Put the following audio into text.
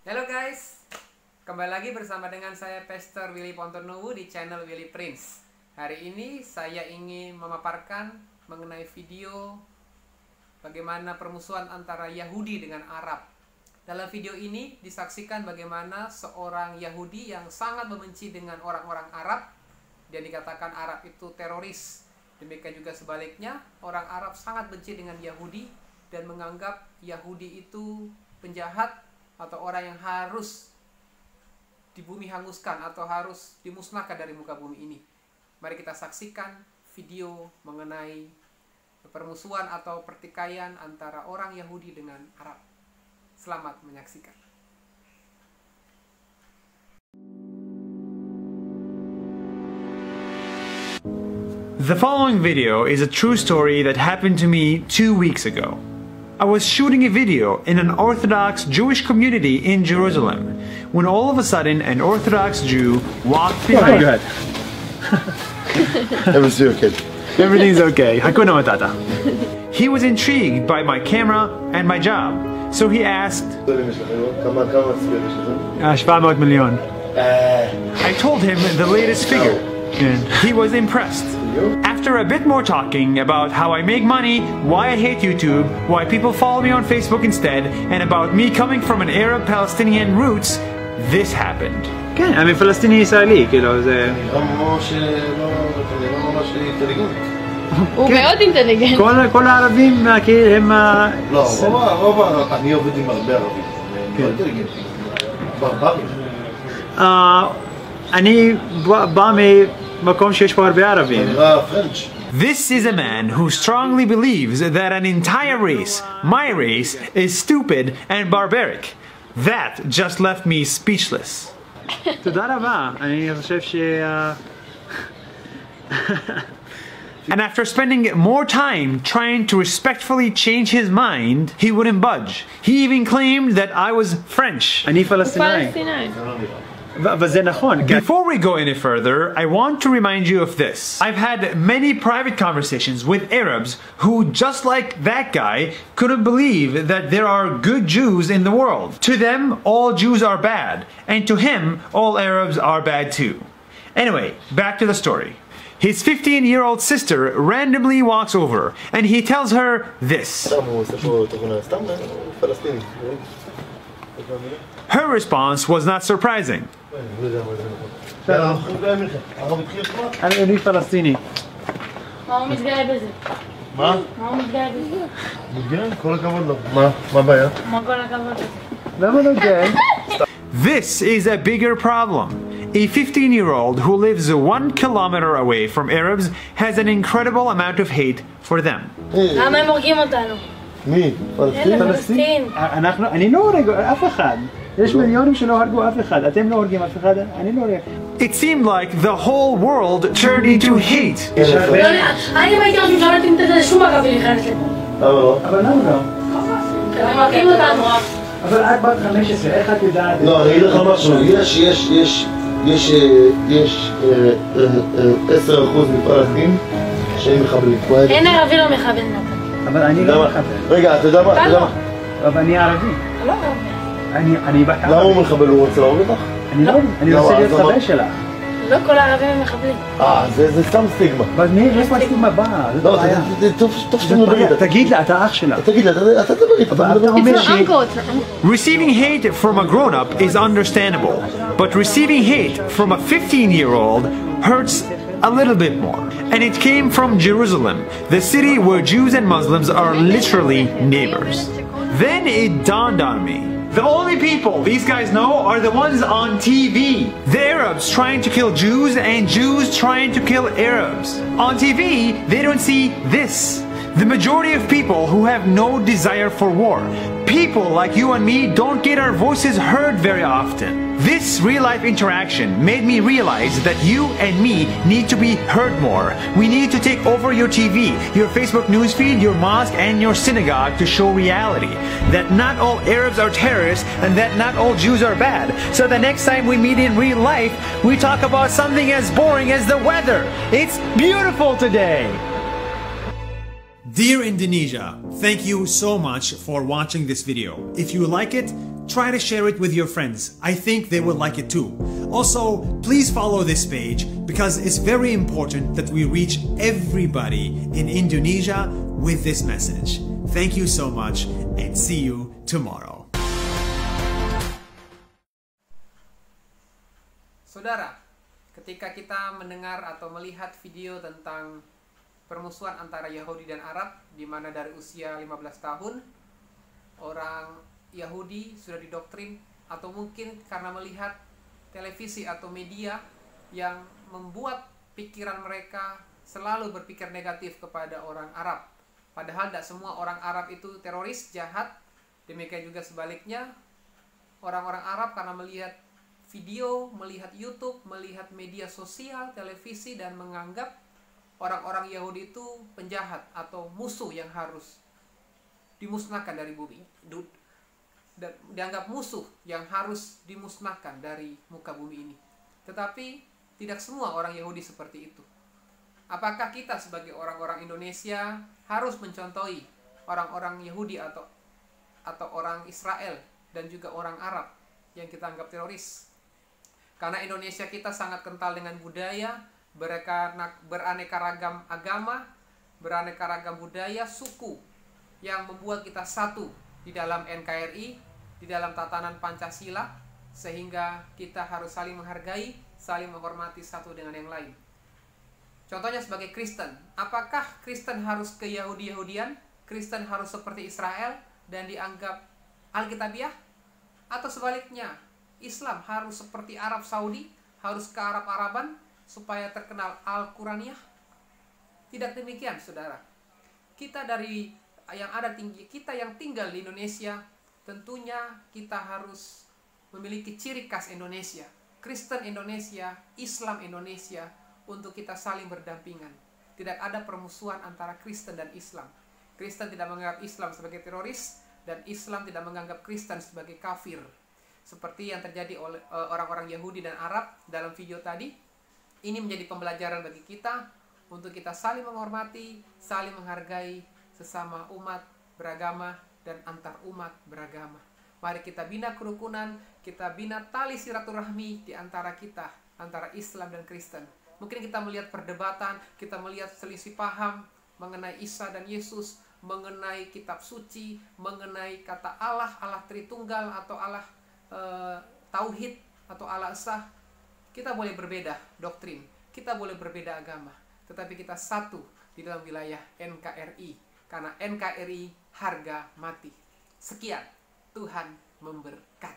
Halo guys, kembali lagi bersama dengan saya Pastor Willy Pontonuwu di channel Willy Prince. Hari ini saya ingin memaparkan mengenai video bagaimana permusuhan antara Yahudi dengan Arab. Dalam video ini disaksikan bagaimana seorang Yahudi yang sangat membenci dengan orang-orang Arab dan dikatakan Arab itu teroris. Demikian juga sebaliknya, orang Arab sangat benci dengan Yahudi dan menganggap Yahudi itu penjahat atau orang yang harus di bumi hanguskan atau harus dimusnahkan dari muka bumi ini. Mari kita saksikan video mengenai permusuhan atau pertikaian antara orang Yahudi dengan Arab. Selamat menyaksikan. The following video is a true story that happened to me 2 weeks ago. I was shooting a video in an Orthodox Jewish community in Jerusalem when all of a sudden an Orthodox Jew walked behind. Go ahead. Everything's okay. Everything's okay. Hakuna Matata. He was intrigued by my camera and my job, so he asked, 700 million. I told him the latest figure, and he was impressed. After a bit more talking about how I make money, why I hate YouTube, why people follow me on Facebook instead, and about me coming from an Arab-Palestinian roots, this happened. כן, אני פלסטיני ישראלי, כאילו זה... הוא מאוד אינטליגנט. כל הערבים הם... לא, רוב אני עובד עם הרבה ערבים. מאוד אינטליגנטים. ברברים. אני בא ממקום שיש פה הרבה ערבים. This is a man who strongly believes that an entire race, my race, is stupid and barbaric. That just left me speechless. תודה רבה, אני חושב ש... And after spending more time trying to respectfully change his mind, he wouldn't budge. He even claimed that I was French. אני פלסטינאי. וזה נכון. Before we go any further, I want to remind you of this. I've had many private conversations with Arabs who, just like that guy, couldn't believe that there are good Jews in the world. To them, all Jews are bad, and to him, all Arabs are bad too. Anyway, back to the story. His 15-year-old sister randomly walks over, and he tells her this. Her response was not surprising. אני פלסטיני. מה הוא מתגאה בזה? מה? מה הוא מתגאה בזה? מתגאה? כל הכבוד לו. מה הבעיה? מה כל הכבוד בזה? למה לא גאה? This is a bigger problem. A 15-year-old who lives 1 kilometer away from Arabs has an incredible amount of hate for them. למה הם הורגים אותנו? מי? פלסטין? פלסטין. אני לא הורג אף אחד. יש מיליונים שלא הרגו אף אחד. אתם לא הורגים אף אחד, אני לא הורג. It seemed like the whole world turned into hate. אני אם הייתי ראש ממשלה הייתי מתת שום ערבי להיכנס לפה. למה לא? אבל למה לא? הם הורגים אותנו רק. אבל את בת 15, איך את יודעת? לא, אני אגיד לך משהו. יש 10% מפלסטין שהם מחבלים. אין ערבי לא מכוון נתן. אבל אני לא מחבל. רגע, אתה יודע מה? אבל אני ערבי. לא ערבי. אני בת ערבי. למה הוא מחבל? הוא רוצה להרוג אותך? אני רוצה להיות חבר שלה. לא כל הערבים הם מחבלים. זה סתם סטיגמה. אבל איפה הסטיגמה באה? לא, טוב שאתה מדבר איתה. תגיד לה, אתה אח שלה. תגיד לה, אתה תדבר איתה. אתה אומר It's שהיא... my uncle. Receiving hate from a grown-up is understandable, but receiving hate from a 15-year-old hurts a little bit more. And it came from Jerusalem, the city where Jews and Muslims are literally neighbors. Then it dawned on me. The only people these guys know are the ones on TV. The Arabs trying to kill Jews and Jews trying to kill Arabs. On TV, they don't see this. The majority of people who have no desire for war. People like you and me don't get our voices heard very often. This real-life interaction made me realize that you and me need to be heard more. We need to take over your TV, your Facebook newsfeed, your mosque, and your synagogue to show reality. That not all Arabs are terrorists and that not all Jews are bad. So the next time we meet in real life, we talk about something as boring as the weather. It's beautiful today. Dear Indonesia, thank you so much for watching this video. If you like it, try to share it with your friends. I think they will like it too. Also, please follow this page because it's very important that we reach everybody in Indonesia with this message. Thank you so much and see you tomorrow. Saudara, ketika kita mendengar atau melihat video tentang permusuhan antara Yahudi dan Arab, di mana dari usia 15 tahun orang Yahudi sudah didoktrin, atau mungkin karena melihat televisi atau media yang membuat pikiran mereka selalu berpikir negatif kepada orang Arab. Padahal tidak semua orang Arab itu teroris, jahat. Demikian juga sebaliknya, orang-orang Arab karena melihat video, melihat YouTube, melihat media sosial, televisi, dan menganggap orang-orang Yahudi itu penjahat atau musuh yang harus dimusnahkan dari bumi. Dan dianggap musuh yang harus dimusnahkan dari muka bumi ini. Tetapi tidak semua orang Yahudi seperti itu. Apakah kita sebagai orang-orang Indonesia harus mencontohi orang-orang Yahudi atau orang Israel dan juga orang Arab yang kita anggap teroris? Karena Indonesia kita sangat kental dengan budaya, beraneka ragam agama, beraneka ragam budaya, suku yang membuat kita satu di dalam NKRI, di dalam tatanan Pancasila, sehingga kita harus saling menghargai, saling menghormati satu dengan yang lain. Contohnya sebagai Kristen, apakah Kristen harus ke Yahudi-Yahudian? Kristen harus seperti Israel dan dianggap Alkitabiah? Atau sebaliknya, Islam harus seperti Arab Saudi, harus ke Arab-Araban supaya terkenal Al-Quraniyah? Tidak demikian, saudara. Kita yang tinggal di Indonesia, tentunya kita harus memiliki ciri khas Indonesia, Kristen Indonesia, Islam Indonesia, untuk kita saling berdampingan. Tidak ada permusuhan antara Kristen dan Islam. Kristen tidak menganggap Islam sebagai teroris, dan Islam tidak menganggap Kristen sebagai kafir. Seperti yang terjadi oleh orang-orang Yahudi dan Arab dalam video tadi. Ini menjadi pembelajaran bagi kita untuk kita saling menghormati, saling menghargai sesama umat beragama dan antar umat beragama. Mari kita bina kerukunan, kita bina tali silaturahmi di antara kita, antara Islam dan Kristen. Mungkin kita melihat perdebatan, kita melihat selisih paham mengenai Isa dan Yesus, mengenai kitab suci, mengenai kata Allah, Allah Tritunggal atau Allah Tauhid atau Allah Esa. Kita boleh berbeda doktrin, kita boleh berbeda agama, tetapi kita satu di dalam wilayah NKRI, karena NKRI harga mati. Sekian, Tuhan memberkati.